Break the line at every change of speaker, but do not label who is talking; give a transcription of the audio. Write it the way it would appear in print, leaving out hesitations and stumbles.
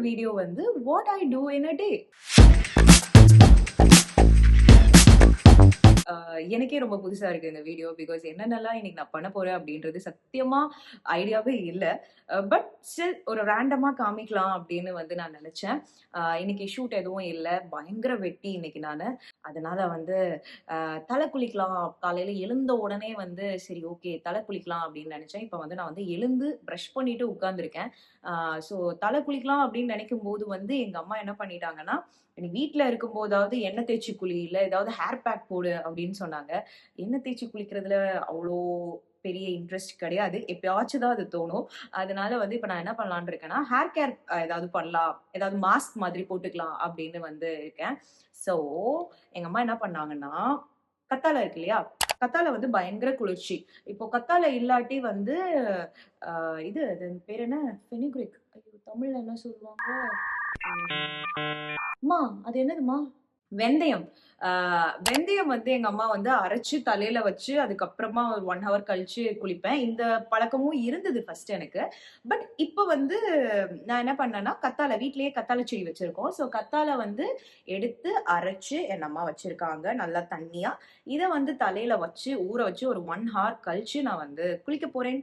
Video வந்து what I two இன் அ டே. எனக்கே ரொம்ப புதுசா இருக்கு இந்த வீடியோ. பிகாஸ் என்னென்னலாம் இன்னைக்கு நான் பண்ண போறேன் அப்படின்றது சத்தியமா ஐடியாவே இல்ல. பட் ஸ்டில் ஒரு ரேண்டமா காமிக்கலாம் அப்படின்னு வந்து நான் நினைச்சேன். இன்னைக்கு ஷூட் எதுவும் இல்ல. பயங்கர வெட்டி இன்னைக்கு நானு. அதனால வந்து தலை குளிக்கலாம். காலையில எழுந்த உடனே வந்து சரி ஓகே தலை குளிக்கலாம் அப்படின்னு நினைச்சேன். இப்ப வந்து நான் வந்து எழுந்து பிரஷ் பண்ணிட்டு உட்கார்ந்துருக்கேன். ஸோ தலை குளிக்கலாம் அப்படின்னு நினைக்கும் போது வந்து எங்க அம்மா என்ன பண்ணிட்டாங்கன்னா, "நீ வீட்ல இருக்கும்போதாவது எண்ணெய் தேய்ச்சு குளி, இல்ல ஏதாவது ஹேர் பேக் போடு" அப்படின்னு சொன்னாங்க. எண்ணெய் தேய்ச்சு குளிக்கிறதுல அவ்ளோ பெரிய இன்ட்ரெஸ்ட் கிடையாது. எப்பயாச்சும் தான் அது தோணும். அதனால வந்து இப்ப நான் என்ன பண்ணலான்னு இருக்கேன்னா, ஹேர் கேர் ஏதாவது பண்ணலாம். ஏதாவது மாஸ்க் மாதிரி போட்டுக்கலாம் அப்படின்னு வந்து இருக்கேன். ஸோ எங்க அம்மா என்ன பண்ணாங்கன்னா, கத்தாழை இருக்கு இல்லையா? கத்தாழை வந்து பயங்கர குளிர்ச்சி. இப்போ கத்தாழை இல்லாட்டி வந்து அது பேர் என்ன? ஃபெனுக்ரிக். ஐயோ! தமிழ்ல என்ன சொல்லுவாங்க? அம்மா அது என்னதும்மா? வெந்தயம். ஆ வெந்தயம் வந்து எங்க அம்மா வந்து அரைச்சு தலையில வச்சு, அதுக்கப்புறமா ஒரு 1 ஹவர் கழிச்சு குளிப்பேன். இந்த பழக்கமும் இருந்தது ஃபர்ஸ்ட் எனக்கு. பட் இப்ப வந்து நான் என்ன பண்ணேன்னா, வீட்லயே கத்தாழை செடி வச்சிருக்கோம். ஸோ கத்தாழை வந்து எடுத்து அரைச்சு என் அம்மா வச்சிருக்காங்க, நல்லா தண்ணியா. இத வந்து தலையில வச்சு, ஊற வச்சு ஒரு 1 ஹவர் கழிச்சு நான் வந்து குளிக்க போறேன்.